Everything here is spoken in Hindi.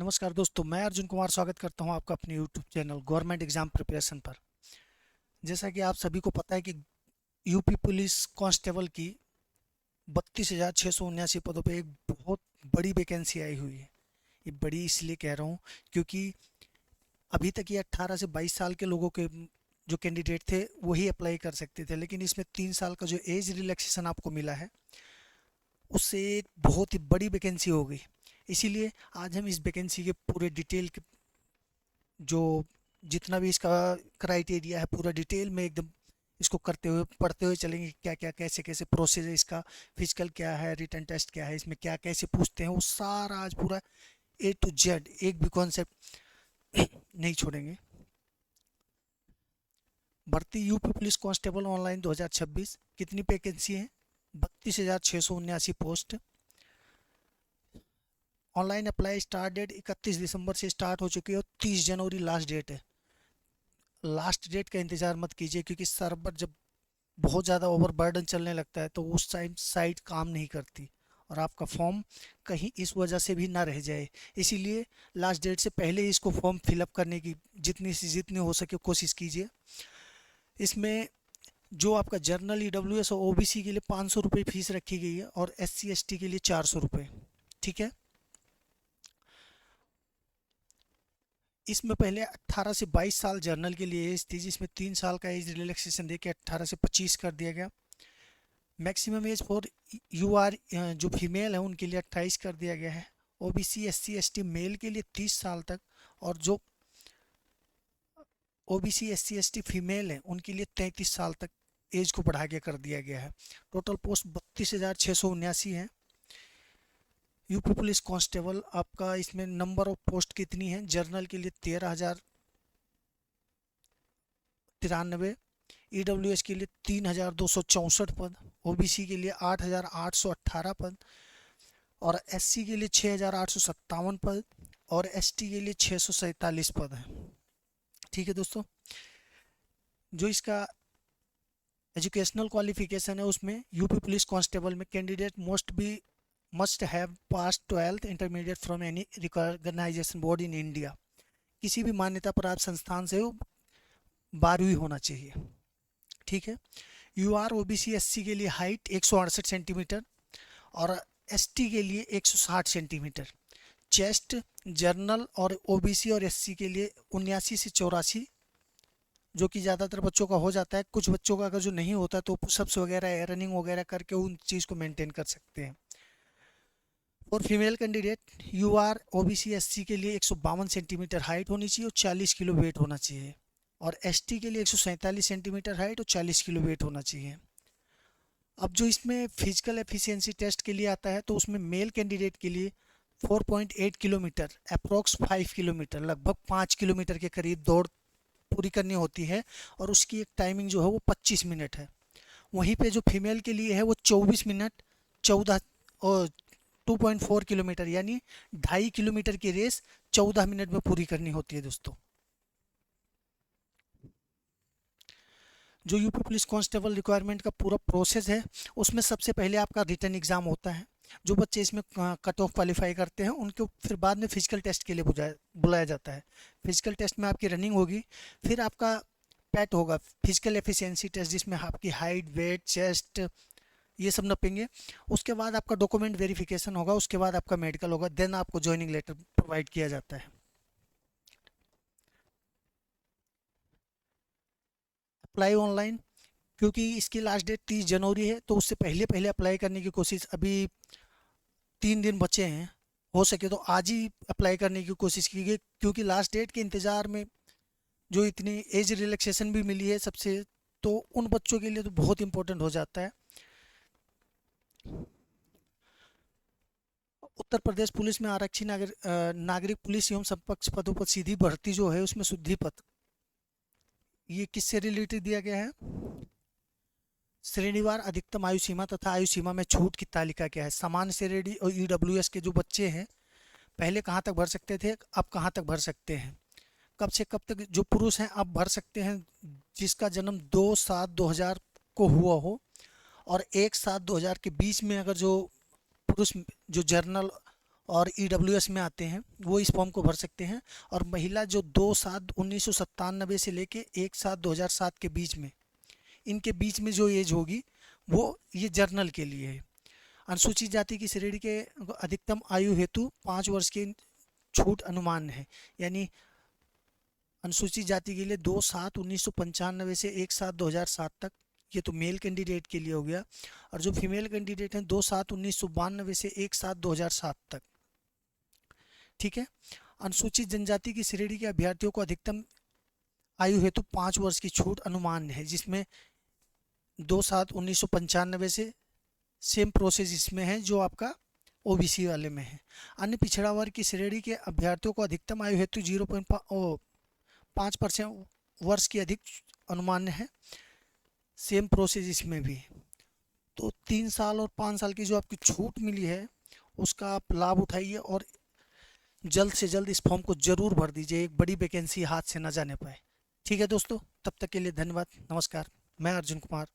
नमस्कार दोस्तों, मैं अर्जुन कुमार स्वागत करता हूं आपका अपने YouTube channel government exam preparation पर। जैसा कि आप सभी को पता है कि यूपी पुलिस कांस्टेबल की 32,679 पदों पे एक बहुत बड़ी वैकेंसी आई हुई है। ये बड़ी इसलिए कह रहा हूँ क्योंकि अभी तक ये 18 से 22 साल के लोगों के जो कैंडिडेट थे वही अप्लाई कर सकते थे, लेकिन इसमें 3 साल का जो एज रिलैक्सेशन आपको मिला है उससे एक बहुत ही बड़ी वैकेंसी हो गई। इसीलिए आज हम इस वैकेंसी के पूरे डिटेल जो जितना भी इसका क्राइटेरिया है पूरा डिटेल में एकदम इसको करते हुए पढ़ते हुए चलेंगे। क्या क्या कैसे कैसे प्रोसेस है इसका, फिजिकल क्या है, रिटन टेस्ट क्या है, इसमें क्या कैसे पूछते हैं, वो सारा आज पूरा A to Z एक भी कॉन्सेप्ट नहीं छोड़ेंगे। भर्ती यूपी पुलिस कांस्टेबल ऑनलाइन 2026 कितनी वैकेंसी है? 32,679 post. Online apply start date 31 दिसंबर से स्टार्ट हो चुकी है और 30 जनवरी लास्ट डेट है। लास्ट डेट का इंतज़ार मत कीजिए क्योंकि सर्वर जब बहुत ज़्यादा ओवरबर्डन चलने लगता है तो उस टाइम साइट काम नहीं करती और आपका फॉर्म कहीं इस वजह से भी ना रह जाए। इसीलिए लास्ट डेट से पहले ही इसको फॉर्म फिलअप करने की जितनी से जितनी हो सके कोशिश कीजिए। इसमें जो आपका जर्नल EWS और OBC के लिए 500 रुपये फीस रखी गई है और SC ST के लिए 400 रुपये। ठीक है। इसमें पहले 18 से 22 साल जर्नल के लिए एज थी, जिसमें 3 साल का एज रिलैक्सेशन देके 18 से 25 कर दिया गया। मैक्सिमम एज फॉर UR जो फीमेल है उनके लिए 28 कर दिया गया है। OBC SC ST मेल के लिए 30 साल तक और जो OBC SC ST फीमेल है उनके लिए 33 साल तक एज को बढ़ा के कर दिया गया है। टोटल पोस्ट 32,679 है। यूपी पुलिस कांस्टेबल आपका इसमें नंबर ऑफ पोस्ट कितनी है? जर्नल के लिए 13,093, EWS के लिए 3,264 पद, OBC के लिए 8,818 पद और SC के लिए 6,857 पद और ST के लिए 647 पद है। ठीक है दोस्तों, जो इसका एजुकेशनल क्वालिफिकेशन है उसमें यूपी पुलिस कांस्टेबल में candidate must have pass 12th intermediate from any recognisation board in India. किसी भी मान्यता प्राप्त संस्थान से 12वीं होना चाहिए। ठीक है। UR OBC SC के लिए हाइट 168 सेंटीमीटर और ST के लिए 160 सेंटीमीटर। चेस्ट जर्नल और OBC और SC के लिए 79 से 84, जो कि ज़्यादातर बच्चों का हो जाता है। कुछ बच्चों का अगर जो नहीं होता तो पुशअप्स वगैरह रनिंग वगैरह करके उन चीज़ को मेंटेन कर सकते हैं। और female candidate UR OBC SC के लिए 152 सेंटीमीटर हाइट होनी चाहिए और 40 किलो वेट होना चाहिए और ST के लिए 147 सेंटीमीटर हाइट और 40 किलो वेट होना चाहिए। अब जो इसमें फिजिकल एफिशिएंसी टेस्ट के लिए आता है तो उसमें मेल कैंडिडेट के लिए 4.8 किलोमीटर अप्रोक्स 5 किलोमीटर लगभग 5 किलोमीटर के करीब दौड़ पूरी करनी होती है और उसकी एक टाइमिंग जो है वो 25 मिनट है। वहीं पे जो फीमेल के लिए है वो 24 मिनट 14 और 2.4 किलोमीटर यानी 2.5 किलोमीटर की रेस 14 मिनट में पूरी करनी होती है दोस्तों। जो यूपी पुलिस कांस्टेबल रिक्वायरमेंट का पूरा प्रोसेस है उसमें सबसे पहले आपका रिटन एग्ज़ाम होता है। जो बच्चे इसमें कट ऑफ क्वालिफाई करते हैं उनको फिर बाद में फिजिकल टेस्ट के लिए बुलाया जाता है। फिजिकल टेस्ट में आपकी रनिंग होगी, फिर आपका पैट होगा फिजिकल एफिशिएंसी टेस्ट, जिसमें आपकी हाइट वेट चेस्ट ये सब नपेंगे। उसके बाद आपका डॉक्यूमेंट वेरिफिकेशन होगा, उसके बाद आपका मेडिकल होगा, देन आपको ज्वाइनिंग लेटर प्रोवाइड किया जाता है। अप्लाई ऑनलाइन, क्योंकि इसकी लास्ट डेट 30 जनवरी है तो उससे पहले पहले अप्लाई करने की कोशिश, अभी 3 दिन बचे हैं, हो सके तो आज ही अप्लाई करने की कोशिश कीजिए क्योंकि लास्ट डेट के इंतज़ार में जो इतनी एज रिलैक्सेशन भी मिली है सबसे, तो उन बच्चों के लिए तो बहुत इंपॉर्टेंट हो जाता है। उत्तर प्रदेश पुलिस में आरक्षी नागरिक पुलिस एवं समकक्ष पदों पर सीधी भर्ती जो है उसमें शुद्धि पद, ये किससे रिलेटेड दिया गया है? श्रेणीवार अधिकतम आयु सीमा तथा आयु सीमा में छूट की तालिका क्या है? सामान्य श्रेणी और EWS के जो बच्चे हैं पहले कहाँ तक भर सकते थे, अब कहाँ तक भर सकते हैं? कब से कब तक जो पुरुष हैं अब भर सकते हैं जिसका जन्म 2/7/2000 को हुआ हो और 1/7/2000 के बीच में अगर जो पुरुष जो जर्नल और ईडब्ल्यूएस में आते हैं वो इस फॉर्म को भर सकते हैं। और महिला जो 2/7/1997 से लेके 1/7/2007 के बीच में, इनके बीच में जो एज होगी वो ये जर्नल के लिए है। अनुसूचित जाति की श्रेणी के अधिकतम आयु हेतु 5 वर्ष की छूट अनुमान है। यानी अनुसूचित जाति के लिए 2/7/1995 से 1/7/2007 तक, ये तो मेल कैंडिडेट के लिए हो गया। और जो फीमेल कैंडिडेट हैं 2/7/1992 से 1/7/2007 तक। ठीक है। अनुसूचित जनजाति की श्रेणी के अभ्यर्थियों को अधिकतम आयु हेतु 5 वर्ष की छूट अनुमान है, जिसमें 2/7/1995 से सेम प्रोसेस इसमें है जो आपका ओबीसी वाले में है। अन्य पिछड़ा वर्ग की श्रेणी के अभ्यर्थियों को अधिकतम आयु हेतु 0.5% वर्ष की अधिक अनुमान है, सेम प्रोसेस इसमें भी। तो 3 साल और 5 साल की जो आपकी छूट मिली है उसका आप लाभ उठाइए और जल्द से जल्द इस फॉर्म को जरूर भर दीजिए, एक बड़ी वैकेंसी हाथ से न जाने पाए। ठीक है दोस्तों, तब तक के लिए धन्यवाद, नमस्कार। मैं अर्जुन कुमार,